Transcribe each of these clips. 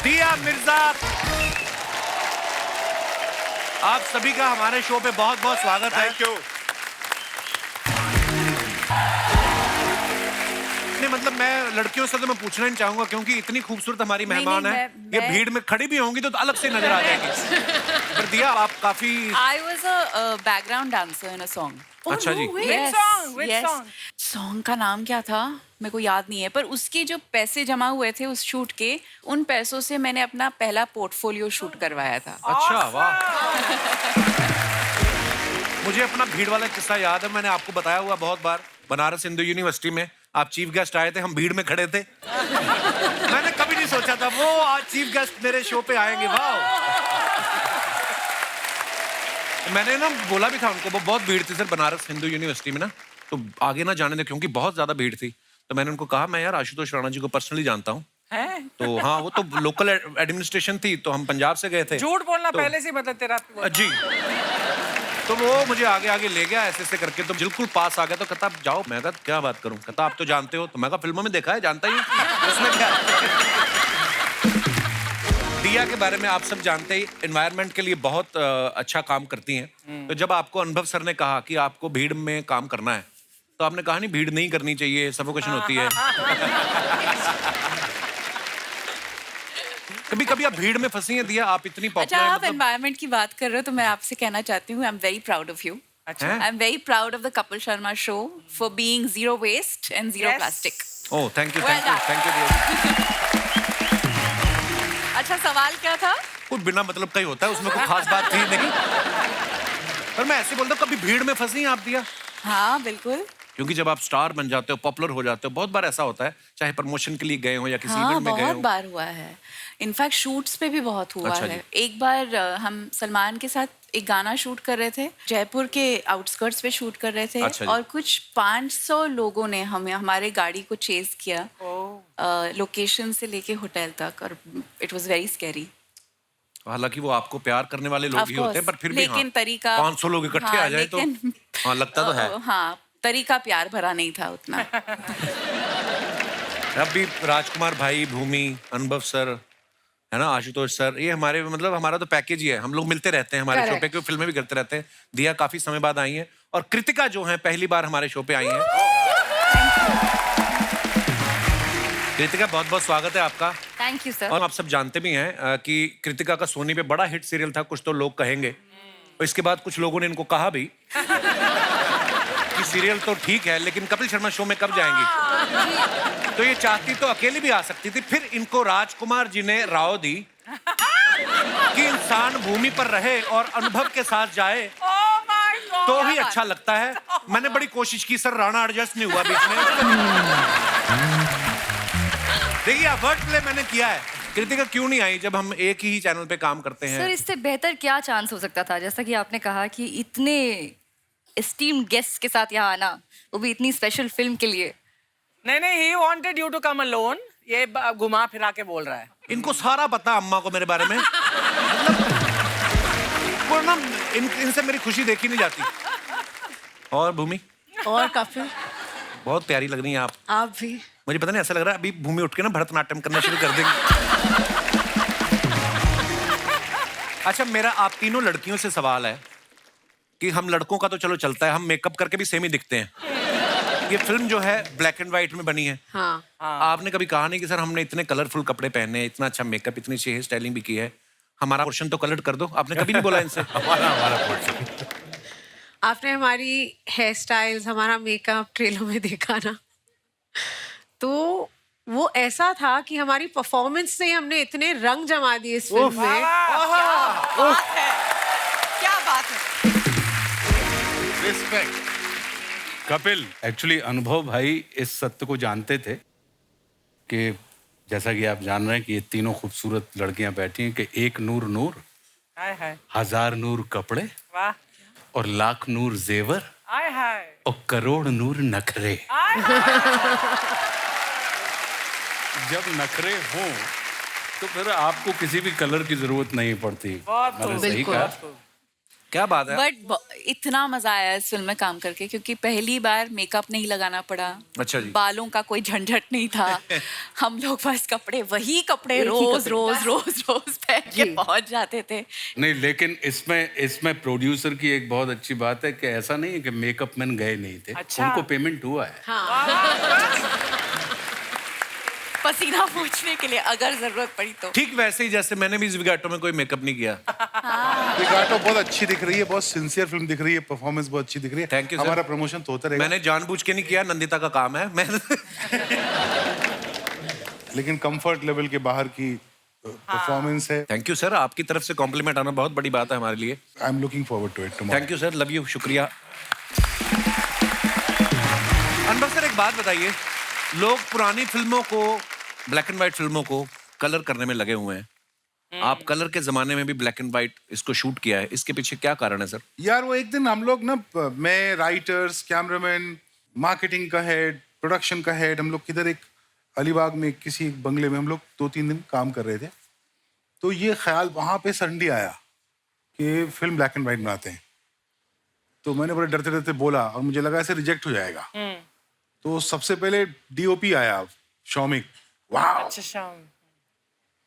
दिया मिर्जा, आप सभी का हमारे शो पे बहुत बहुत स्वागत है। Thank you. नहीं मतलब मैं लड़कियों से तो मैं पूछना नहीं चाहूंगा क्योंकि इतनी खूबसूरत हमारी मेहमान है, ये भीड़ में खड़ी भी होंगी तो अलग से नजर आ जाएंगी। पर दिया आप काफी I was a background dancer in a song. अच्छा जी। Yes, Which yes. song? Song का नाम क्या था मेरे को याद नहीं है, पर उसके जो पैसे जमा हुए थे उस शूट के, उन पैसों से मैंने अपना पहला पोर्टफोलियो शूट करवाया था। अच्छा वाह। मुझे अपना भीड़ वाला किस्सा याद है, मैंने आपको बताया हुआ बहुत बार। बनारस हिंदू यूनिवर्सिटी में आप चीफ गेस्ट आए थे, हम भीड़ में खड़े थे। मैंने कभी नहीं सोचा था वो आज चीफ गेस्ट मेरे शो पे आएंगे। वाह। मैंने ना बोला भी था उनको, वो बहुत भीड़ थी सर बनारस हिंदू यूनिवर्सिटी में ना, तो आगे ना जाने दे क्योंकि बहुत ज्यादा भीड़ थी। तो मैंने उनको कहा मैं यार आशुतोष राणा जी को पर्सनली जानता हूँ। तो हाँ वो तो लोकल एडमिनिस्ट्रेशन थी, तो हम पंजाब से गए थे। झूठ बोलना तो, पहले से बता तेरा। जी। तो वो मुझे आगे आगे ले गया ऐसे ऐसे करके, तो बिल्कुल पास आ गया। तो कहता आप जाओ, मैं कहा क्या बात करूं, कहता आप तो जानते हो। तो मैं कहा फिल्मों में देखा है, जानता ही हूं, उसमें क्या। दिया के बारे में आप सब जानते ही एनवायरनमेंट के लिए बहुत अच्छा काम करती हैं। तो जब आपको अनुभव सर ने कहा कि आपको भीड़ में काम करना है, तो आपने कहा नहीं भीड़ नहीं करनी चाहिए, सफोकेशन होती है। कभी कभी आप भीड़ में फंसी हैं दिया, आप इतनी अच्छा, पॉपुलर आप एनवायरनमेंट की बात कर रहे हो तो मैं आपसे कहना चाहती हूँ, I am very proud of you. अच्छा। I am very proud of the Kapil Sharma show for being zero waste and zero plastic. Oh thank you Well done. Thank you दिया। अच्छा, सवाल क्या था? कुछ बिना मतलब का ही होता है, उसमें कोई खास बात थी नहीं। पर मैं ऐसे बोलता हूँ, कभी भीड़ में फंसी हैं आप दिया? हाँ बिल्कुल। क्योंकि जब आप स्टार बन जाते हो, पॉपुलर हो जाते हो, बहुत बार ऐसा होता है, चाहे प्रमोशन के लिए गए हो या किसी हाँ, इवेंट में गए बहुत हो। बार हुआ है। इनफैक्ट शूट्स पे भी बहुत हुआ अच्छा है। जी। एक बार हम सलमान के साथ एक गाना शूट कर रहे थे, जयपुर के आउटस्कर्ट्स पे शूट कर रहे थे। अच्छा जी। और कुछ 500 लोगों ने हमें हमारे गाड़ी को चेज किया लोकेशन से लेके होटल तक, और इट वाज वेरी स्कैरी। हालांकि वो आपको प्यार करने वाले लोग ही होते हैं, पर फिर भी लेकिन हाँ, तरीका 500 लोग इकट्ठे आ जाए तो हाँ लगता तो है। हाँ, तरीका प्यार भरा नहीं था उतना। अब भी राजकुमार भाई, भूमि, अनुभव सर है ना, आशुतोष सर, ये हमारे मतलब हमारा तो पैकेज ही है। हम लोग मिलते रहते हैं हमारे शो पे, क्योंकि फिल्में भी करते रहते हैं। दिया काफी समय बाद आई है, और कृतिका जो है पहली बार हमारे शो पे आई है। कृतिका बहुत बहुत स्वागत है आपका। Thank you sir. और आप सब जानते भी हैं कि कृतिका का सोनी पे बड़ा हिट सीरियल था, कुछ तो लोग कहेंगे। और इसके बाद कुछ लोगों ने इनको कहा भी कि सीरियल तो ठीक है लेकिन कपिल शर्मा शो में कब जाएंगी। तो ये चाहती तो अकेली भी आ सकती थी, फिर इनको राजकुमार जी ने राव दी कि इंसान भूमि पर रहे और अनुभव के साथ जाए तो ही अच्छा लगता है। मैंने बड़ी कोशिश की सर, राणा एडजस्ट नहीं हुआ बीच में। देखिए वर्ड प्ले मैंने किया है। कृतिका क्यों नहीं आई जब हम एक ही चैनल पे काम करते हैं? सर इससे बेहतर क्या चांस हो सकता था, जैसा कि आपने कहा कि इतने एस्टीम्ड गेस्ट के साथ यहाँ आना, वो भी इतनी स्पेशल फिल्म के लिए। नहीं, he wanted you to come alone. ये घुमा फिरा के बोल रहा है। इनको सारा पता अम्मा को मेरे बारे में। मतलब को ना इनसे मेरी खुशी देखी नहीं जाती। और भूमि और काफी बहुत प्यारी लग रही हैं आप भी। मुझे पता नहीं, ऐसा लग रहा है अभी भूमि उठ के ना भरतनाट्यम करना शुरू कर देंगी। अच्छा, मेरा आप तीनों लड़कियों से सवाल है कि हम लड़कों का तो चलो चलता है, हम मेकअप करके भी सेम ही दिखते हैं। ये फिल्म जो है ब्लैक एंड व्हाइट में बनी है। हाँ। आपने कभी कहा नहीं कि सर हमने इतने कलरफुल कपड़े पहने हैं, इतना अच्छा मेकअप, इतनी अच्छी हेयर स्टाइलिंग भी की है, हमारा पोर्शन तो कलर कर दो। आपने कभी नहीं बोला इनसे? हमारा पोर्शन। आपने हमारी हेयर स्टाइल्स, हमारा मेकअप ट्रेलर में देखा ना, तो वो ऐसा था कि हमारी परफॉर्मेंस से हमने इतने रंग जमा दिए इस फिल्म में। क्या बात है। रिस्पेक्ट। कपिल, एक्चुअली अनुभव भाई इस सत्य को जानते थे कि जैसा कि आप जान रहे हैं कि ये तीनों खूबसूरत लड़कियां बैठी हैं कि एक नूर नूर, हाय हाय, हजार नूर कपड़े वाह, और लाख नूर जेवर हाय हाय, और करोड़ नूर नखरे। जब नखरे हों तो फिर आपको किसी भी कलर की जरूरत नहीं पड़ती। बहुत मैंने खूब, सही बिल्कुल। कहा। क्या बात है। बट इतना मजा आया इस फिल्म में काम करके, क्योंकि पहली बार मेकअप नहीं लगाना पड़ा। अच्छा जी। बालों का कोई झंझट नहीं था। हम लोग बस वही कपड़े रोज रोज रोज रोज पहन के पहुंच जाते थे। नहीं, लेकिन इसमें प्रोड्यूसर की एक बहुत अच्छी बात है कि ऐसा नहीं है कि मेकअप मैन गए नहीं थे। अच्छा। उनको पेमेंट हुआ है। पसीना पोंछने के लिए अगर जरूरत पड़ी तो। ठीक वैसे ही जैसे मैंने भी ज़िगाटो में कोई मेकअप नहीं किया। ज़िगाटो बहुत अच्छी दिख रही है, बहुत सिंसियर फिल्म दिख रही है, परफॉर्मेंस बहुत अच्छी दिख रही है। Thank you, sir. हमारा प्रमोशन तो होता रहेगा। मैंने जानबूझ के नहीं किया, नंदिता का काम है। मैं लेकिन कंफर्ट लेवल के बाहर की परफॉर्मेंस है। थैंक यू सर, आपकी तरफ से कॉम्प्लीमेंट आना बहुत बड़ी बात है हमारे लिए। I am looking forward to it tomorrow. Thank you sir, love you, शुक्रिया। अनवर सर एक बात बताइए, लोग पुरानी फिल्मों को, ब्लैक एंड व्हाइट फिल्मों को कलर करने में लगे हुए हैं। आप कलर के जमाने में भी ब्लैक एंड व्हाइट इसको शूट किया है, इसके पीछे क्या कारण है सर? यार वो एक दिन हम लोग ना, मैं, राइटर्स, कैमरामैन, मार्केटिंग का हेड, प्रोडक्शन का हेड, हम लोग किधर एक अलीबाग में किसी एक बंगले में हम लोग 2-3 दिन काम कर रहे थे। तो ये ख्याल वहाँ पे सडनली आया कि फिल्म ब्लैक एंड व्हाइट बनाते हैं। तो मैंने बड़े डरते डरते बोला और मुझे लगा ऐसे रिजेक्ट हो जाएगा। तो सबसे पहले डीओपी आया, शौमिक, वाह। अच्छा।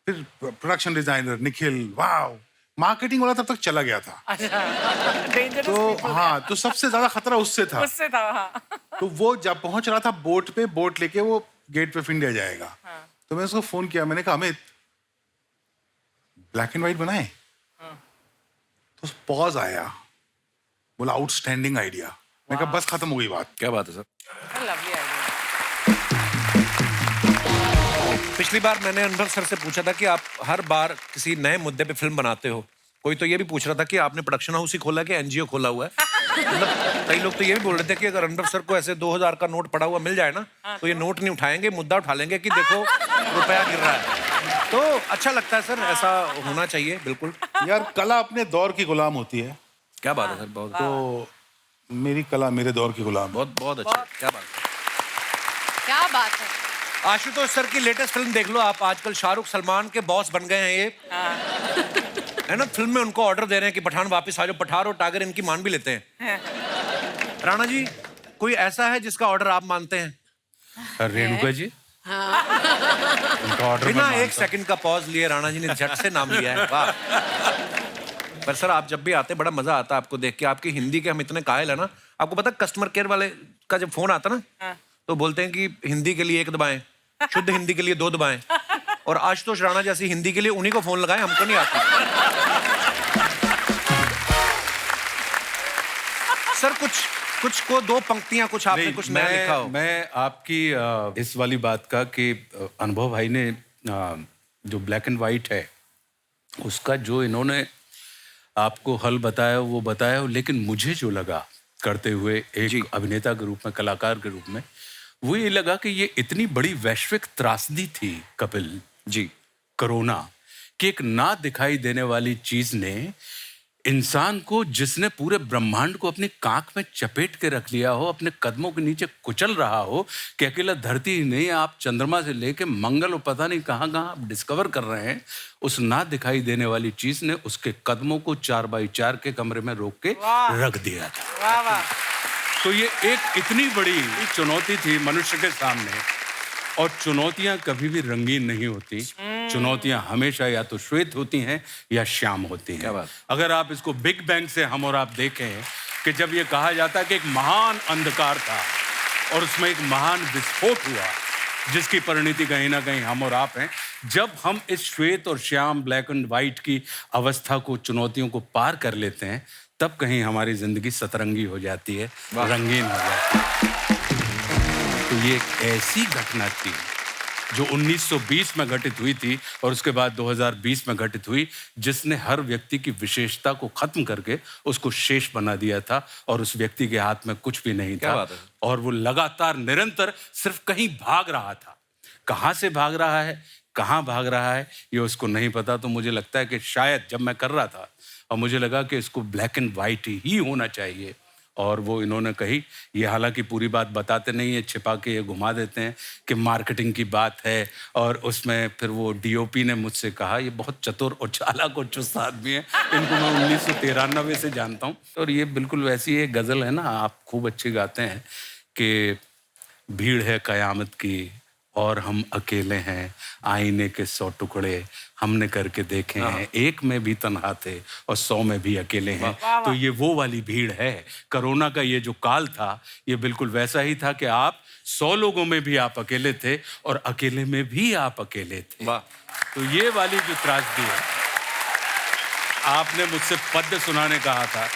फिर प्रोडक्शन डिजाइनर निखिल, वाह। मार्केटिंग वाला तब तक चला गया था। Dangerous तो people हाँ, तो सबसे ज्यादा खतरा उससे था। उससे था, हाँ। तो वो जब पहुंच रहा था बोट पे, बोट लेके वो गेट पे ऑफ इंडिया जाएगा। तो मैंने उसको फोन किया, मैंने कहा अमित, ब्लैक एंड व्हाइट बनाए? तो पॉज आया, बोला आउटस्टैंडिंग आइडिया। मैं कहा बस खत्म हो गई बात। क्या बात है सर? Lovely idea. पिछली बार मैंने अनवर सर से पूछा था कि आप हर बार किसी नए मुद्दे पे फिल्म बनाते हो। कोई तो ये भी पूछ रहा था कि आपने प्रोडक्शन हाउस ही खोला कि एनजीओ खोला हुआ है। मतलब कई लोग तो ये भी बोल रहे थे कि अगर अनवर सर को ऐसे 2000 का नोट पड़ा हुआ मिल जाए ना, तो ये नोट नहीं उठाएंगे, मुद्दा उठा लेंगे कि देखो रुपया गिर रहा है। तो अच्छा लगता है सर, ऐसा होना चाहिए बिल्कुल। यार कला अपने दौर की गुलाम होती है। क्या बात है सर, बहुत तो मेरी कला मेरे दौर की गुलाम है। बहुत बहुत अच्छा, क्या बात है। क्या बात है। आशुतोष सर की लेटेस्ट फिल्म देख लो आप, आजकल शाहरुख सलमान के बॉस बन गए हैं ये। है ना, फिल्म में उनको ऑर्डर दे रहे हैं कि पठान वापस आ जाओ, पठार और टाइगर इनकी मान भी लेते हैं। राणा जी, कोई ऐसा है जिसका ऑर्डर आप मानते हैं? रेणुका जी, उनका ऑर्डर बिना एक सेकंड का पॉज लिए राणा जी ने झट से नाम लिया है, वाह। पर सर आप जब भी आते बड़ा मजा आता है आपको देख के, आपकी हिंदी के हम इतने कायल है ना। आपको पता कस्टमर केयर वाले का जब फोन आता ना, तो बोलते हैं कि हिंदी के लिए 1 दबाएं, शुद्ध हिंदी के लिए 2 दबाएं, और आशुतोष राणा जैसी हिंदी के लिए उन्हीं को फोन लगाएं, हमको नहीं आती। सर कुछ को 2 पंक्तियां, कुछ आपने कुछ नया लिखा हो। मैं आपकी इस वाली बात का कि अनुभव भाई ने जो ब्लैक एंड व्हाइट है उसका जो इन्होंने आपको हल बताया वो बताया, लेकिन मुझे जो लगा करते हुए एक अभिनेता के रूप में, कलाकार के रूप में, वो ये लगा कि ये इतनी बड़ी वैश्विक त्रासदी थी कपिल जी, कोरोना, कि एक ना दिखाई देने वाली चीज ने इंसान को, जिसने पूरे ब्रह्मांड को अपनी कांख में चपेट के रख लिया हो, अपने कदमों के नीचे कुचल रहा हो, कि अकेला धरती ही नहीं, आप चंद्रमा से लेके मंगल और पता नहीं कहाँ कहाँ आप डिस्कवर कर रहे हैं, उस ना दिखाई देने वाली चीज ने उसके कदमों को 4x4 के कमरे में रोक के रख दिया था। वाह वाह। तो ये एक इतनी बड़ी चुनौती थी मनुष्य के सामने, और चुनौतियां कभी भी रंगीन नहीं होती। चुनौतियां हमेशा या तो श्वेत होती हैं या श्याम होती हैं। क्या बात। अगर आप इसको बिग बैंग से हम और आप देखें कि जब ये कहा जाता है कि एक महान अंधकार था और उसमें एक महान विस्फोट हुआ, जिसकी परिणति कहीं ना कहीं हम और आप हैं, जब हम इस श्वेत और श्याम, ब्लैक एंड व्हाइट की अवस्था को, चुनौतियों को पार कर लेते हैं, तब कहीं हमारी जिंदगी सतरंगी हो जाती है, रंगीन हो जाती है। तो ये एक ऐसी घटना थी जो 1920 में घटित हुई थी और उसके बाद 2020 में घटित हुई, जिसने हर व्यक्ति की विशेषता को खत्म करके उसको शेष बना दिया था, और उस व्यक्ति के हाथ में कुछ भी नहीं था, और वो लगातार निरंतर सिर्फ कहीं भाग रहा था। कहाँ से भाग रहा है, कहाँ भाग रहा है, ये उसको नहीं पता। तो मुझे लगता है कि शायद जब मैं कर रहा था और मुझे लगा कि इसको ब्लैक एंड व्हाइट ही होना चाहिए, और वो इन्होंने कही, ये हालांकि पूरी बात बताते नहीं है, छिपा के ये घुमा देते हैं कि मार्केटिंग की बात है। और उसमें फिर वो डीओपी ने मुझसे कहा, ये बहुत चतुर और चालाक और चुस्त आदमी है, इनको मैं 1993 से जानता हूँ। और ये बिल्कुल वैसी एक गज़ल है ना, आप खूब अच्छी गाते हैं कि भीड़ है क़यामत की और हम अकेले हैं, आईने के 100 टुकड़े हमने करके देखे हैं, एक में भी तन्हा थे और 100 में भी अकेले हैं। तो ये वो वाली भीड़ है। कोरोना का ये जो काल था, ये बिल्कुल वैसा ही था कि आप 100 लोगों में भी आप अकेले थे और अकेले में भी आप अकेले थे। तो ये वाली जो त्रासदी है, आपने मुझसे पद्य सुनाने कहा था,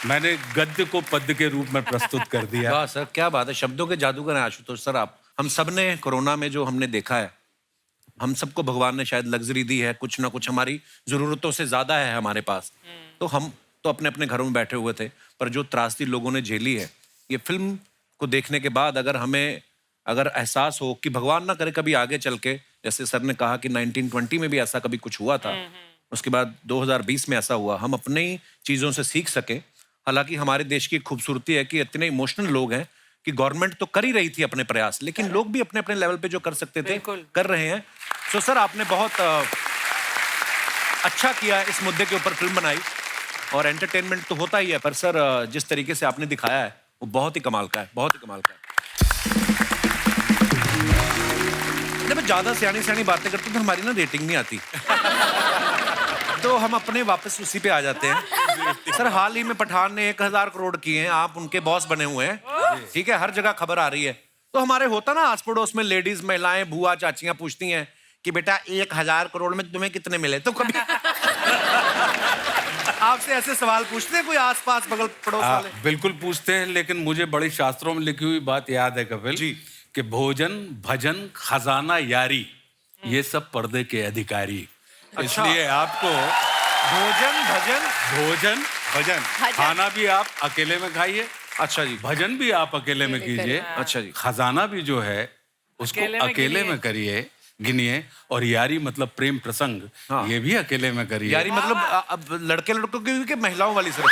मैंने गद्य को पद्य के रूप में प्रस्तुत कर दिया। वाह सर, क्या बात है, शब्दों के जादूगर हैं आशुतोष सर आप। हम सब ने कोरोना में जो हमने देखा है, हम सबको भगवान ने शायद लग्जरी दी है, कुछ ना कुछ हमारी ज़रूरतों से ज़्यादा है हमारे पास। तो हम तो अपने अपने घरों में बैठे हुए थे, पर जो त्रासदी लोगों ने झेली है, ये फिल्म को देखने के बाद अगर हमें एहसास हो कि भगवान ना करे कभी आगे चल के, जैसे सर ने कहा कि 1920 में भी ऐसा कभी कुछ हुआ था, उसके बाद 2020 में ऐसा हुआ, हम अपनी चीज़ों से सीख सकें। हालांकि हमारे देश की खूबसूरती है कि इतने इमोशनल लोग हैं कि गवर्नमेंट तो कर ही रही थी अपने प्रयास, लेकिन लोग भी अपने अपने लेवल पे जो कर सकते थे कर रहे हैं। सो सर, आपने बहुत अच्छा किया, इस मुद्दे के ऊपर फिल्म बनाई, और एंटरटेनमेंट तो होता ही है, पर सर जिस तरीके से आपने दिखाया है वो बहुत ही कमाल का है, बहुत ही कमाल का है। जब ज्यादा सियानी बातें करते तो हमारी ना रेटिंग नहीं आती। तो हम अपने वापस उसी पे आ जाते हैं। सर, हाल ही में पठान ने 1000 करोड़ किए हैं, आप उनके बॉस बने हुए हैं, ठीक है, हर जगह खबर आ रही है। तो हमारे होता ना आस पड़ोस में लेडीज, महिलाएं, बुआ, चाचियां पूछती हैं कि बेटा 1000 करोड़ में तुम्हें कितने मिले? तो कभी आपसे ऐसे सवाल पूछते हैं कोई आसपास बगल पड़ोस वाले? बिल्कुल पूछते हैं, लेकिन मुझे बड़े शास्त्रों में लिखी हुई बात याद है कपिल जी, कि भोजन, भजन, खजाना, यारी, ये सब पर्दे के अधिकारी। इसलिए आपको भोजन खाना भी आप अकेले में खाइए, अच्छा जी, भजन भी आप अकेले में कीजिए, अच्छा जी, खजाना भी जो है उसको अकेले में करिए, गिनिए, और यारी मतलब प्रेम प्रसंग, ये भी अकेले में करिए। यारी मतलब अब लड़के लड़कों की कि महिलाओं वाली सिर्फ?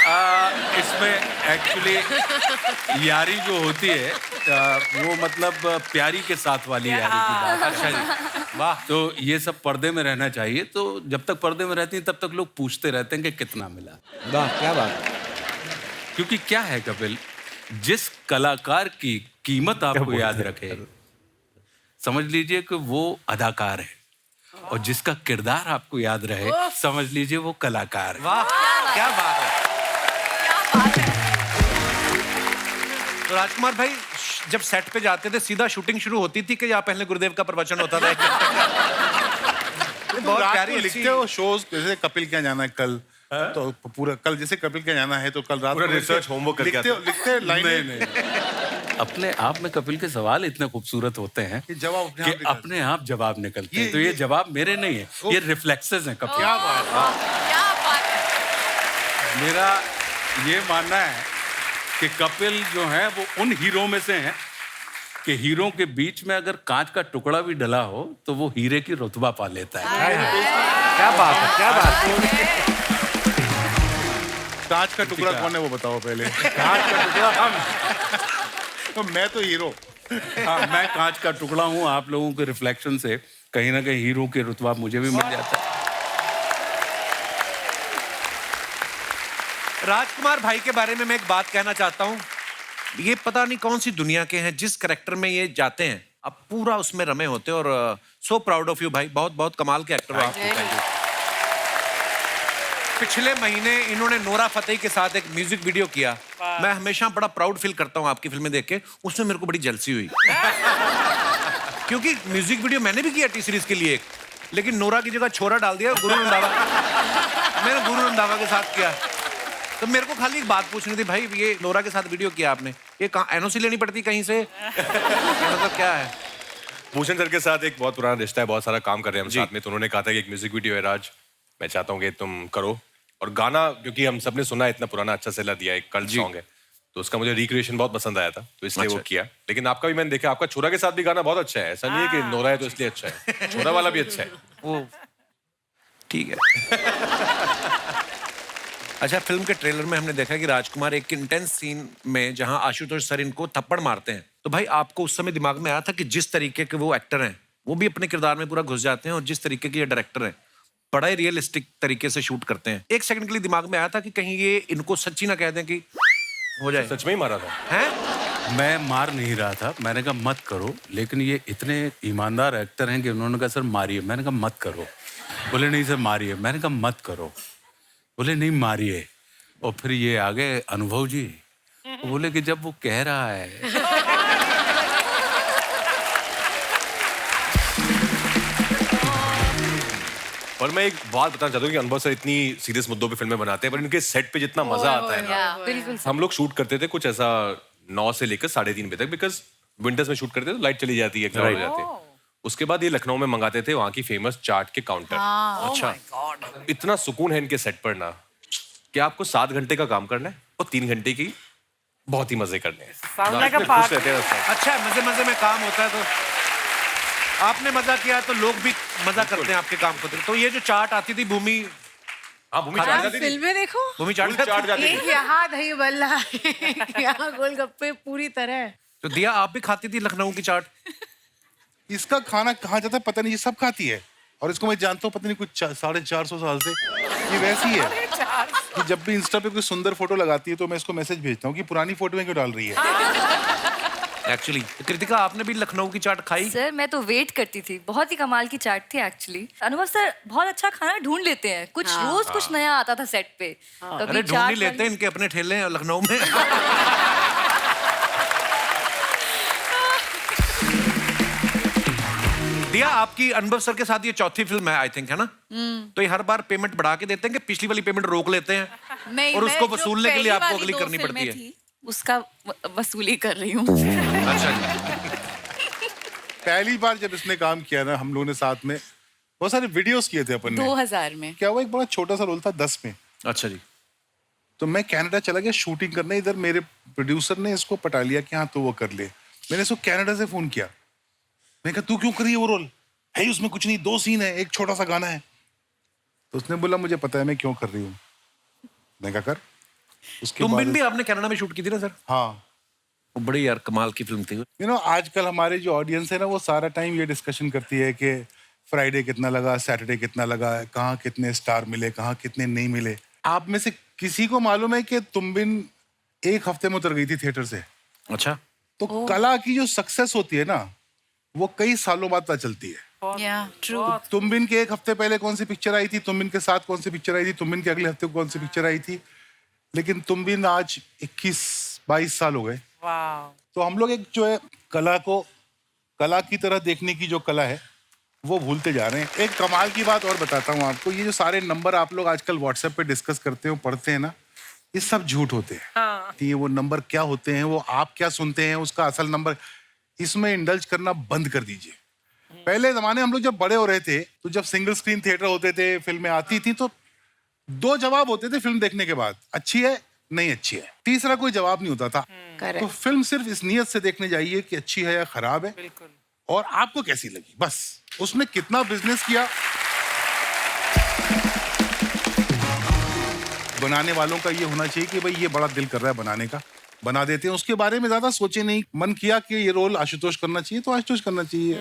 इसमें एक्चुअली यारी जो होती है वो मतलब प्यारी के साथ वाली यारी की बात। अच्छा जी, वाह। तो ये सब पर्दे में रहना चाहिए। तो जब तक पर्दे में रहती हैं तब तक लोग पूछते रहते हैं कि कितना मिला। वाह, क्या बात। क्योंकि क्या है कपिल, जिस कलाकार की कीमत आपको याद रखे, समझ लीजिए कि वो अदाकार है, और जिसका किरदार आपको याद रहे, समझ लीजिए वो कलाकार है। वाह, क्या बात है। तो राजकुमार भाई, जब सेट पे जाते थे सीधा शूटिंग शुरू होती थी कि या पहले गुरुदेव का प्रवचन होता था? बहुत प्यारी लिखते हो शोज, जैसे कपिल क्या जाना है कल, तो पूरा कल जैसे कपिल क्या जाना है तो कल रात पूरा रिसर्च होमवर्क करके लिखते लाइन नहीं। अपने आप में कपिल के सवाल इतने खूबसूरत होते हैं कि जवाब अपने आप जवाब निकलते हैं। तो ये जवाब मेरे नहीं है, ये रिफ्लेक्सेस हैं कपिल। क्या बात है। मेरा ये मानना है कि कपिल जो है वो उन हीरो में से हैं कि हीरो के बीच में अगर कांच का टुकड़ा भी डला हो तो वो हीरे की रुतबा पा लेता है। क्या बात है, क्या बात है। कांच का टुकड़ा कौन है वो बताओ पहले। कांच का टुकड़ा हम। तो मैं तो हीरो। हाँ, मैं कांच का टुकड़ा हूँ। आप लोगों के रिफ्लेक्शन से कहीं ना कहीं हीरो के रुतबा मुझे भी मिल जाता है। राजकुमार भाई के बारे में मैं एक बात कहना चाहता हूँ। ये पता नहीं कौन सी दुनिया के हैं, जिस कैरेक्टर में ये जाते हैं आप पूरा उसमें रमे होते हैं। और सो प्राउड ऑफ यू भाई, बहुत बहुत कमाल के एक्टर हो आप। पिछले महीने इन्होंने नोरा फतेही के साथ एक म्यूजिक वीडियो किया। मैं हमेशा बड़ा प्राउड फील करता हूँ आपकी फिल्में देख के। उसमें मेरे को बड़ी जलसी हुई क्योंकि म्यूजिक वीडियो मैंने भी किया टी सीरीज के लिए एक, लेकिन नोरा की जगह छोरा डाल दिया गुरु रंधावा। मैंने गुरु रंधावा के साथ किया। तो मेरे को खाली एक बात पूछनी थी भाई, ये नोरा के साथ वीडियो किया आपने, ये कहाँ एनओसी लेनी पड़ती कहीं से? मतलब क्या है? भूषण सर के साथ एक बहुत पुराना रिश्ता है, बहुत सारा काम कर रहे हैं हम साथ में। तो उन्होंने कहा था कि एक म्यूजिक वीडियो है राज, मैं चाहता हूँ कि तुम करो। और गाना क्योंकि हम सबने सुना है, इतना पुराना अच्छा सेला दिया, एक कल्ट सॉन्ग है, तो उसका मुझे रिक्रिएशन बहुत पसंद आया था, तो इसलिए वो किया। लेकिन आपका भी मैंने देखा, आपका छोरा के साथ भी गाना बहुत अच्छा है। ऐसा नहीं है कि नोरा है तो इसलिए अच्छा है, छोरा वाला भी अच्छा है। वो ठीक है। अच्छा, फिल्म के ट्रेलर में हमने देखा कि राजकुमार एक इंटेंस सीन में जहां आशुतोष सर इनको थप्पड़ मारते हैं, तो भाई आपको उस समय दिमाग में आया था कि जिस तरीके के वो एक्टर हैं वो भी अपने किरदार में पूरा घुस जाते हैं, और जिस तरीके के ये डायरेक्टर हैं बड़ा ही रियलिस्टिक तरीके से शूट करते हैं, एक सेकंड के लिए दिमाग में आया था कि कहीं ये इनको सच्ची ना कह दें कि हो जाए? सच में ही मारा था? हैं? मैं मार नहीं रहा था, मैंने कहा मत करो, लेकिन ये इतने ईमानदार एक्टर हैं कि उन्होंने कहा सर मारिए। मैंने कहा मत करो। बोले नहीं सर मारिए। मैंने कहा मत करो। बोले नहीं मारिए। और फिर ये आ गए अनुभव जी, बोले कि जब वो कह रहा है और मैं एक बात बताना चाहता हूँ कि अनुभव सर इतनी सीरियस मुद्दों पे फिल्में बनाते हैं, पर इनके सेट पे जितना मजा आता है ना, बिल्कुल हम लोग शूट करते थे कुछ ऐसा 9 से लेकर 3:30 बजे तक, बिकॉज विंटर्स में शूट करते थे तो लाइट चली जाती है, हो जाते हैं। उसके बाद ये लखनऊ में मंगाते थे वहाँ की फेमस चाट के काउंटर। अच्छा, इतना सुकून है इनके सेट पर ना कि आपको 7 घंटे का काम करना है और 3 घंटे की बहुत ही मजे करने हैं। Sound like a इतने खुश party. रहते हैं ना सब। अच्छा, मजे मजे में काम होता है, तो आपने मजा किया तो लोग भी मजा करते हैं आपके काम को। तो ये जो चाट आती थी भूमि, हाँ, भूमि चाट जाती थी। फिल्में देखो, भूमि चाट चाट जाती एक थी। यहाँ दही बल्ला, यहाँ गोलगप्पे पूरी तरह। तो दिया आप भी खाती थी लखनऊ की चाट? इसका खाना कहाँ जाता है पता नहीं, ये सब खाती है। और इसको मैं जानता हूँ पता नहीं कुछ 450 साल से ये वैसी है कि जब भी इंस्टा पे कोई सुंदर फोटो लगाती है तो मैं इसको मैसेज भेजता हूँ कि पुरानी फोटो में क्यों डाल रही है। एक्चुअली कृतिका, आपने भी लखनऊ की चाट खाई? सर मैं तो वेट करती थी, बहुत ही कमाल की चाट थी एक्चुअली। अनुभव सर बहुत अच्छा खाना ढूंढ लेते हैं, कुछ रोज कुछ नया आता था सेट पे। अरे ढूंढ ही लेते हैं, इनके अपने ठेले हैं लखनऊ में। दिया, आपकी अनुभव सर के साथ ये चौथी फिल्म है आई थिंक, है ना? तो ये हर बार पेमेंट बढ़ा के देते हैं कि पिछली वाली पेमेंट रोक लेते हैं नहीं, और उसको मैं जो वसूलने के लिए पहली आपको वाली अगली 2 करनी फिल्में पड़ती है? थी, उसका वसूली कर रही हूँ। अच्छा जी। पहली बार जब इसने काम किया ना हम लोगों ने साथ में बहुत सारे वीडियोस किए थे अपन ने। 2000 में। क्या हुआ, एक बड़ा छोटा सा रोल था 10 में। अच्छा जी। तो मैं कनाडा चला गया शूटिंग करने, इधर मेरे प्रोड्यूसर ने इसको पटा लिया कि हाँ तो वो कर ले। मैंने इसको कनाडा से फोन किया, मैं कहा तू क्यों करी है वो रोल, है उसमें कुछ नहीं, 2 सीन है, एक छोटा सा गाना है। तो उसने बोला मुझे पता है मैं क्यों कर रही हूँ। मैं कहा कर। उसके तुम बाद भी आपने कनाडा में शूट की थी ना सर? हाँ, वो बड़ी यार कमाल की फिल्म थी। यू नो आजकल हमारे जो ऑडियंस है ना वो सारा टाइम ये डिस्कशन करती है कि फ्राइडे कितना लगा, सैटरडे कितना लगा, कहाँ कितने स्टार मिले, कहाँ कितने नहीं मिले। आप में से किसी को मालूम है कि तुम बिन 1 हफ्ते में उतर गई थी थिएटर से? अच्छा। तो कला की जो सक्सेस होती है ना वो कई सालों बाद पता चलती है। ट्रू। तुम बिन के 1 हफ्ते पहले कौन सी पिक्चर आई थी, तुम बिन के साथ कौन सी पिक्चर आई थी, तुम बिन के अगले हफ्ते कौन सी पिक्चर आई थी, लेकिन तुम बिन आज 21-22 साल हो गए। वाह। तो हम लोग एक जो है कला को कला की तरह देखने की जो कला है वो भूलते जा रहे हैं। एक कमाल की बात और बताता हूँ आपको, ये जो सारे नंबर आप लोग आजकल व्हाट्सएप पे डिस्कस करते हो, पढ़ते हैं ना, ये सब झूठ होते हैं। हाँ। ये वो नंबर क्या होते हैं, वो आप क्या सुनते हैं, उसका असल नंबर, इसमें इंडल्ज करना बंद कर दीजिए। पहले जमाने हम लोग जब बड़े हो रहे थे तो जब सिंगल स्क्रीन थिएटर होते थे, फिल्में आती थी तो 2 जवाब होते थे फिल्म देखने के बाद, अच्छी है नहीं अच्छी है, तीसरा कोई जवाब नहीं होता था। तो फिल्म सिर्फ इस नियत से देखने जाइए कि अच्छी है या खराब है, बिल्कुल। और आपको कैसी लगी, बस। उसने कितना बिजनेस किया, बनाने वालों का ये होना चाहिए कि भाई ये बड़ा दिल कर रहा है बनाने का, बना देते हैं, उसके बारे में ज्यादा सोचे नहीं। मन किया कि ये रोल आशुतोष करना चाहिए तो आशुतोष करना चाहिए।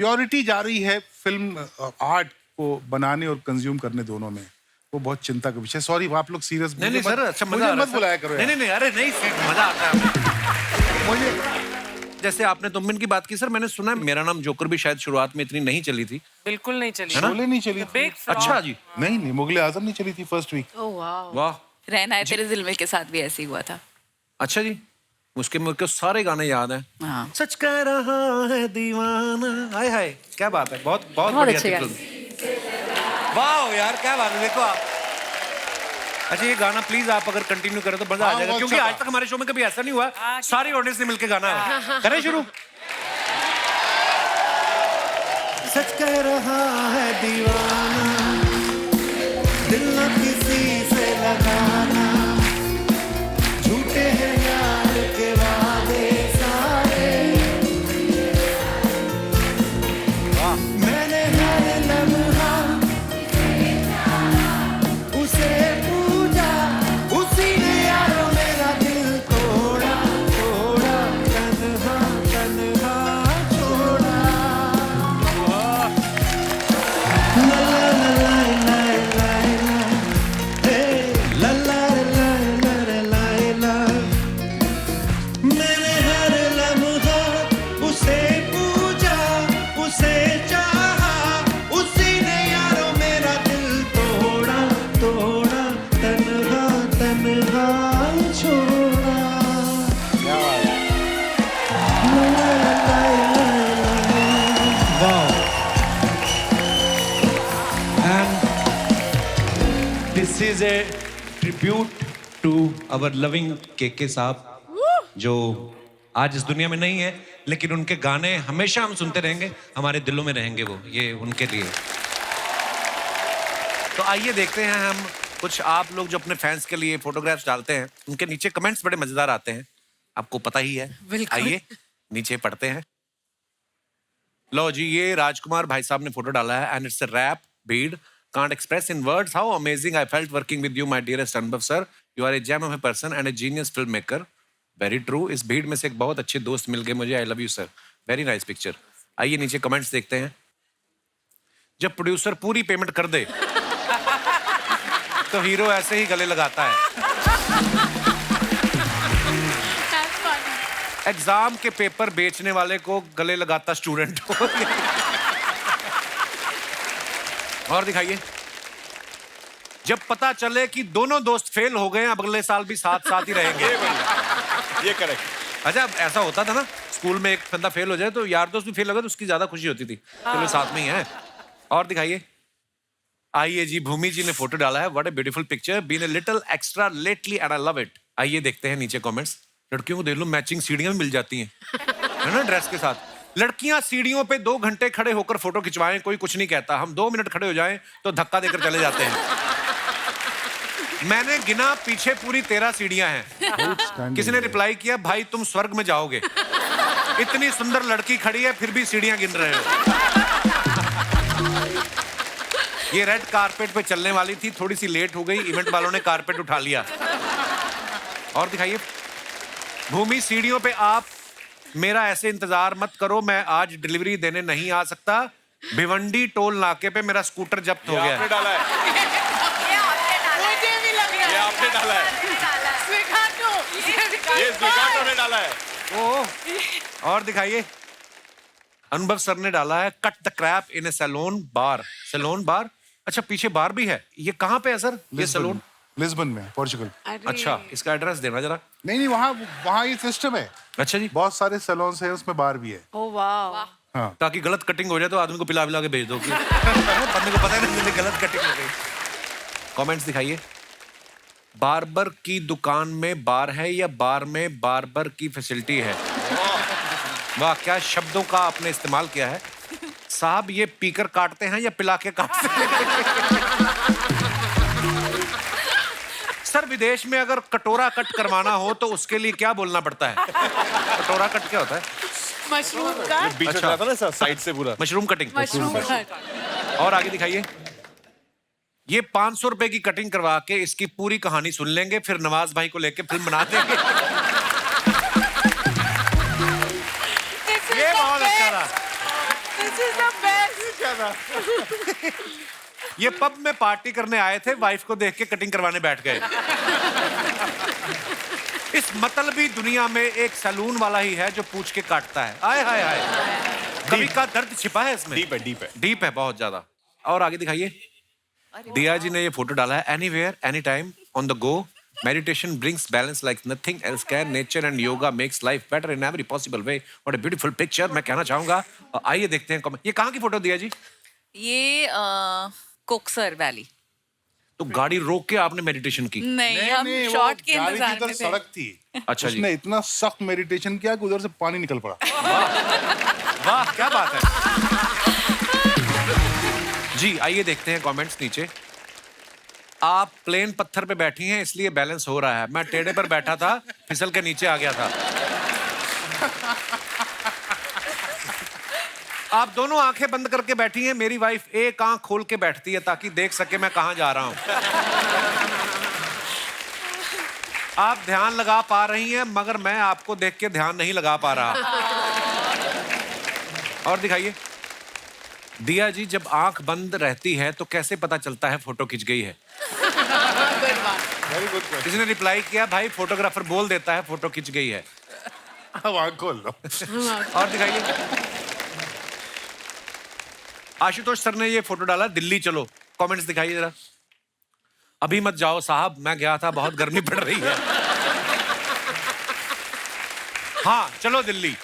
प्योरिटी जा रही है फिल्म आर्ट को बनाने और कंज्यूम करने दोनों में, वो बहुत चिंता का विषय। सॉरी आप लोग सीरियस नहीं सर, अच्छा मजा आ रहा है मत सर। बुलाया करो यार। नहीं, अरे नहीं सर, मजा आता है मुझे। जैसे आपने तुम बिन की बात की सर, मैंने सुना है मेरा नाम जोकर भी शायद शुरुआत में इतनी नहीं चली थी। बिल्कुल नहीं चली। शोले नहीं चली थी। Big flop. अच्छा जी। नहीं मुगले आजम नहीं चली थी फर्स्ट वीक। ओह वाह। वाह। रहना है तेरे दिल में के साथ भी ऐसे ही हुआ था। अच्छा जी, उसके मुझे सारे गाने याद हैं। हाँ। सच कह रहा है दीवाना, हाय हाय क्या बात है, बहुत बहुत बहुत बढ़िया अच्छे थी गाने। फिल्म। वाह यार क्या बात है, देखो आप। अच्छा ये गाना प्लीज आप अगर कंटिन्यू करें तो मजा आ हाँ, जाएगा, वो क्योंकि अच्छा आज तक हमारे शो में कभी ऐसा नहीं हुआ सारी ऑडियंस ने मिलकर गाना करें शुरू। सच कह रहा है दीवाना, दिल न किसी से लगाना, झूठे हैं यार के वादे सारे, मैंने हर लम्हा उसे पूजा this is a tribute to our loving K साहब, जो आज इस दुनिया में नहीं है, लेकिन उनके गाने हमेशा हम सुनते रहेंगे, हमारे दिलों में रहेंगे वो, ये उनके लिए। तो आइए देखते हैं हम कुछ आप लोग जो अपने फैंस के लिए फोटोग्राफ्स डालते हैं, उनके नीचे कमेंट्स बड़े मजेदार आते हैं, आपको पता ही है। बिल्कुल। आइए नीचे पढ़ते हैं। लो जी, ये राजकुमार भाई साहब ने फोटो डाला है, एंड इट्स अ रैप बीड, can't express in words how amazing I felt working with you, my dearest Anubhav sir. You are a gem of a person and a genius filmmaker. Very true. इस भीड़ में से एक बहुत अच्छे दोस्त मिल गए मुझे। I love you sir. Very nice picture. आइए नीचे कमेंट्स देखते हैं। जब प्रोड्यूसर पूरी पेमेंट कर दे तो हीरो ऐसे ही गले लगाता है। एग्जाम के पेपर बेचने वाले को गले लगाता स्टूडेंट हो। और दिखाइए। जब पता चले कि दोनों दोस्त फेल हो गए, अब अगले साल भी साथ साथ ही रहेंगे। ये करेक्ट। अच्छा, अब ऐसा होता था ना, स्कूल में एक बंदा फेल हो जाए तो यार दोस्त भी फेल हो गए तो उसकी ज्यादा खुशी होती थी, चलो साथ में ही है। और दिखाइए। आइए जी, भूमि जी ने फोटो डाला है। What a beautiful picture, been a little extra lately and I love it. आइए देखते हैं नीचे कमेंट्स। लड़कियों को देख लो, मैचिंग सीढ़ियां भी मिल जाती हैं, है ना, ड्रेस के साथ। लड़कियां सीढ़ियों पे 2 घंटे खड़े होकर फोटो खिंचवाएं, कोई कुछ नहीं कहता। हम 2 मिनट खड़े हो जाएं तो धक्का देकर चले जाते हैं। मैंने गिना, पीछे पूरी 13 सीढ़ियां हैं। किसी ने रिप्लाई किया, भाई तुम स्वर्ग में जाओगे, इतनी सुंदर लड़की खड़ी है फिर भी सीढ़ियां गिन रहे हो। ये रेड कारपेट पे चलने वाली थी, थोड़ी सी लेट हो गई, इवेंट वालों ने कारपेट उठा लिया। और दिखाइए। भूमि, सीढ़ियों पे आप मेरा ऐसे इंतजार मत करो, मैं आज डिलीवरी देने नहीं आ सकता। भिवंडी टोल नाके पे मेरा स्कूटर जब्त हो गया है। डाला है। ये आपने डाला है। ये स्वीकार्तो ने डाला है। ओह। और दिखाइए। अनुभव सर ने डाला है, cut the crap in a saloon bar. Saloon bar, अच्छा पीछे बार भी है। ये कहाँ पे है सर, ये सैलून? लिस्बन में, पोर्चुगल। अच्छा, इसका एड्रेस देना जरा। नहीं, वहाँ ये सिस्टम है। अच्छा जी। बहुत सारे सैलून्स हैं, उसमें बार भी है। ओह वाह। हाँ। ताकि गलत कटिंग हो जाए तो आदमी को पिला के भेज दो कि बंदे को पता ही नहीं गलत कटिंग हो गई। कमेंट्स दिखाइए। बार्बर की दुकान में बार है या बार में बार्बर की फैसिलिटी है? वाह, क्या शब्दों का आपने इस्तेमाल किया है साहब। ये पीकर काटते हैं या पिला के काटते हैं? सर, विदेश में अगर कटोरा कट करवाना हो तो उसके लिए क्या बोलना पड़ता है? कटोरा कट क्या होता है? मशरूम का। बीच में आता ना साइड से पूरा। Mushroom cutting. मशरूम का। और आगे दिखाइए। ये 500 रुपए की कटिंग करवा के इसकी पूरी कहानी सुन लेंगे, फिर नवाज भाई को लेके फिल्म बना देंगे। ये बहुत अच्छा था। This is the best. ये पब में पार्टी करने आए थे, वाइफ को देख के कटिंग करवाने बैठ गए। इस मतलबी दुनिया में एक सैलून वाला ही है जो पूछ के काटता है। आय हाय हाय, कभी का दर्द छिपा है इसमें। डीप है, डीप है। डीप है बहुत ज्यादा। और आगे दिखाइए। दिया जी ने ये फोटो डाला है। Anywhere any time on the go, meditation brings balance like nothing else can, nature and yoga makes life better in every possible way. What a beautiful picture, मैं कहना चाहूंगा। आइए देखते हैं कमेंट। ये कहाँ की फोटो दिया जी? ये कोकसर वैली। तो गाड़ी रोक के आपने मेडिटेशन की? नहीं, हम वो शॉर्ट के गाड़ी इंतजार की में इधर थे। सड़क थी। अच्छा जी। उसने इतना सख्त मेडिटेशन किया कि उधर से पानी निकल पड़ा। वाह, क्या बात है जी। आइए देखते हैं कमेंट्स नीचे। आप प्लेन पत्थर पे बैठी हैं इसलिए बैलेंस हो रहा है, मैं टेढ़े पर बैठा था, फिसल के नीचे आ गया था। आप दोनों आंखें बंद करके बैठी हैं, मेरी वाइफ एक आंख खोल के बैठती है ताकि देख सके मैं कहां जा रहा हूं। आप ध्यान लगा पा रही हैं मगर मैं आपको देख के ध्यान नहीं लगा पा रहा। और दिखाइए। दिया जी, जब आंख बंद रहती है तो कैसे पता चलता है फोटो खिंच गई है? किसी ने रिप्लाई किया, भाई फोटोग्राफर बोल देता है फोटो खिंच गई है। अब आँख खोल लो। और दिखाइए। आशुतोष सर ने ये फोटो डाला, दिल्ली चलो। कमेंट्स दिखाइए जरा। अभी मत जाओ साहब, मैं गया था, बहुत गर्मी पड़ रही है। हाँ चलो दिल्ली,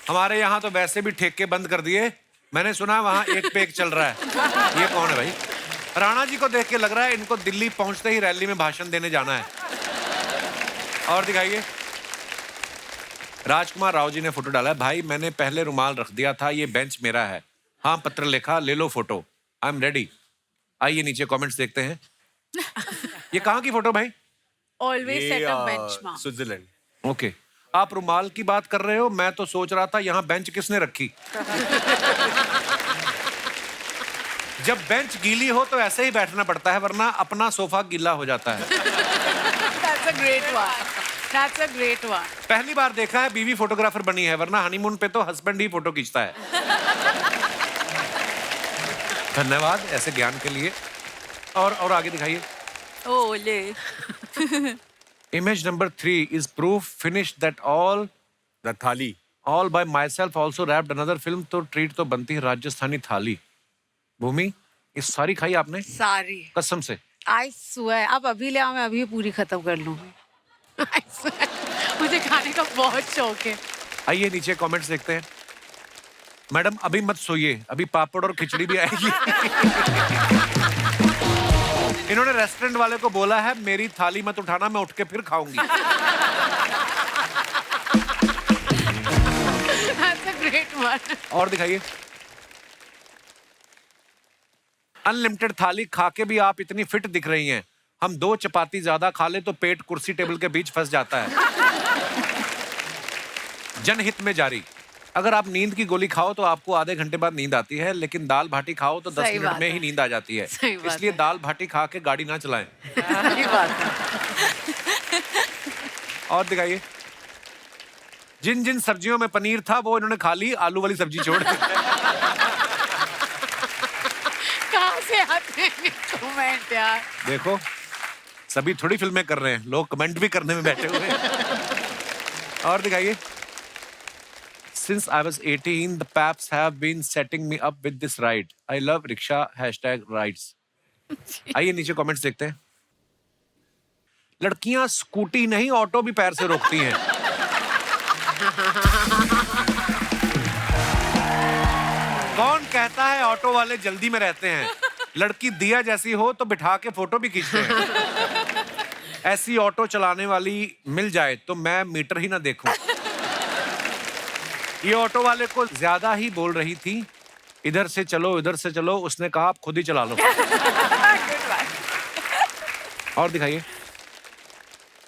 हमारे यहाँ तो वैसे भी ठेके बंद कर दिए, मैंने सुना वहां एक पे एक चल रहा है। ये कौन है भाई? राणा जी को देख के लग रहा है इनको दिल्ली पहुंचते ही रैली में भाषण देने जाना है। और दिखाइए, राजकुमार राव जी ने फोटो डाला है, भाई मैंने पहले रुमाल रख दिया था, ये बेंच मेरा है। हाँ पत्र लिखा, ले लो फोटो, आई एम रेडी। आइए नीचे कमेंट्स देखते हैं। ये कहाँ की फोटो भाई? ऑलवेज सेट अ बेंचमार्क। स्विट्जरलैंड। ओके, आप रुमाल की बात कर रहे हो, मैं तो सोच रहा था यहाँ बेंच किसने रखी। जब बेंच गीली हो तो ऐसे ही बैठना पड़ता है, वरना अपना सोफा गीला हो जाता है। That's a great one. That's a great one. पहली बार देखा है बीवी फोटोग्राफर बनी है, वरना हनीमून पे तो हस्बैंड ही फोटो खींचता है। धन्यवाद ऐसे ज्ञान के लिए। और आगे दिखाइए। ओले। Image number 3 is proof finished that all the थाली। by myself also wrapped another film, तो ट्रीट तो बनती है राजस्थानी थाली। भूमि, ये सारी खाई आपने? सारी। कसम से? I swear, आप अभी ले आओ, मैं अभी पूरी खत्म कर लूंगी। I swear, मुझे खाने का बहुत शौक है। आइए नीचे कमेंट्स देखते हैं। मैडम अभी मत सोइए, अभी पापड़ और खिचड़ी भी आएगी। इन्होंने रेस्टोरेंट वाले को बोला है मेरी थाली मत उठाना, मैं उठ के फिर खाऊंगी। That's a great one. और दिखाइए। अनलिमिटेड थाली खा के भी आप इतनी फिट दिख रही हैं। हम 2 चपाती ज्यादा खा ले तो पेट कुर्सी टेबल के बीच फंस जाता है। जनहित में जारी, अगर आप नींद की गोली खाओ तो आपको आधे घंटे बाद नींद आती है, लेकिन दाल भाटी खाओ तो 10 सही मिनट बात में है। ही नींद आ जाती है। सही बात इसलिए है। दाल भाटी खा के गाड़ी ना चलाएं। सही बात है। और दिखाइए। जिन जिन सब्जियों में पनीर था वो इन्होंने खा ली, आलू वाली सब्जी छोड़ दी। कहाँ से आते हैं कमेंट यार? देखो सभी थोड़ी फिल्में कर रहे हैं, लोग कमेंट भी करने में बैठे हुए हैं। और दिखाइए। Since I was 18, the Paps have been setting me up with this ride. I love rickshaw #rides. आइए नीचे कमेंट्स देखते हैं। लड़कियां स्कूटी नहीं ऑटो भी पैर से रोकती हैं। कौन कहता है ऑटो वाले जल्दी में रहते हैं? लड़की दिया जैसी हो तो बिठा के फोटो भी खींचते हैं। ऐसी ऑटो चलाने वाली मिल जाए तो मैं मीटर ही ना देखूं। ये ऑटो वाले को ज्यादा ही बोल रही थी, इधर से चलो इधर से चलो, उसने कहा आप खुद ही चला लो। और दिखाइए।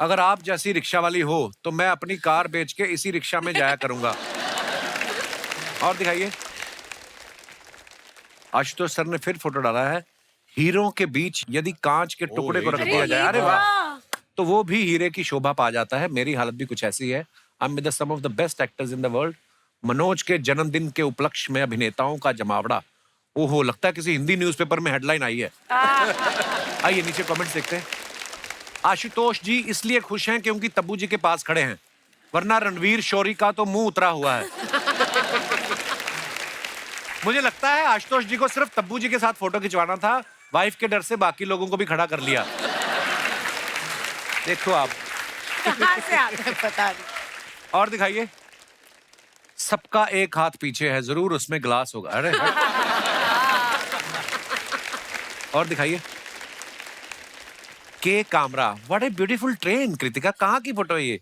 अगर आप जैसी रिक्शा वाली हो तो मैं अपनी कार बेच के इसी रिक्शा में जाया करूंगा। और दिखाइए। आशुतोष सर ने फिर फोटो डाला है, हीरो के बीच यदि कांच के टुकड़े को रख दिया जाए, अरे वाह, तो वो भी हीरे की शोभा पा जाता है। मेरी हालत भी कुछ ऐसी है। I am with some of the best actors in the world. Manoj के जन्मदिन के उपलक्ष्य में अभिनेताओं का जमावड़ा। ओहो, लगता है किसी हिंदी न्यूज़पेपर में हेडलाइन आई है। आइए नीचे कमेंट्स देखते हैं। आशुतोष जी इसलिए खुश हैं क्योंकि तब्बू जी के पास खड़े हैं, वरना रणवीर शोरी का तो मुंह उतरा हुआ है। मुझे लगता है आशुतोष जी को सिर्फ तब्बू जी के साथ फोटो खिंचवाना था, वाइफ के डर से बाकी लोगों को भी खड़ा कर लिया। देखो आप कहाँ से आते हैं पता नहीं। और दिखाइए। सबका एक हाथ पीछे है, जरूर उसमें ग्लास होगा। अरे और दिखाइए। के Kamra, what a beautiful train. Kritika कहाँ की फोटो है ये?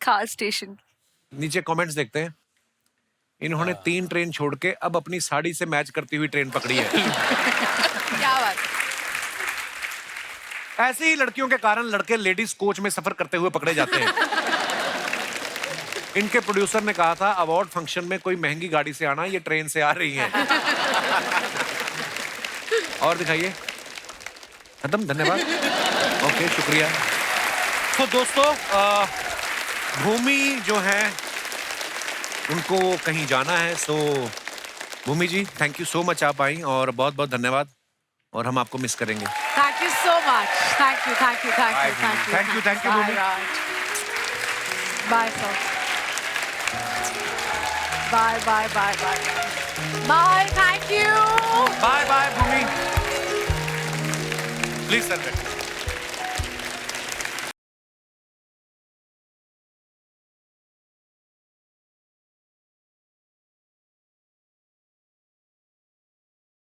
खास स्टेशन। नीचे कमेंट्स देखते हैं। इन्होंने 3 ट्रेन छोड़ के अब अपनी साड़ी से मैच करती हुई ट्रेन पकड़ी है। क्या बात। ऐसी ही लड़कियों के कारण लड़के लेडीज कोच में सफर करते हुए पकड़े जाते हैं। इनके प्रोड्यूसर ने कहा था अवार्ड फंक्शन में कोई महंगी गाड़ी से आना, ये ट्रेन से आ रही है। और दिखाइए। खत्म, धन्यवाद। ओके, शुक्रिया। तो दोस्तों, भूमि जो है उनको कहीं जाना है, सो भूमि जी थैंक यू सो मच, आप आई और बहुत बहुत धन्यवाद, और हम आपको मिस करेंगे। Thank you so much. Thank you, thank you, thank you, thank you. Thank you, thank you, Bye, Bhumi. Raj. Bye, sir. Bye, bye, bye, bye. Bye, thank you. Bye bye Bhumi. Please sir.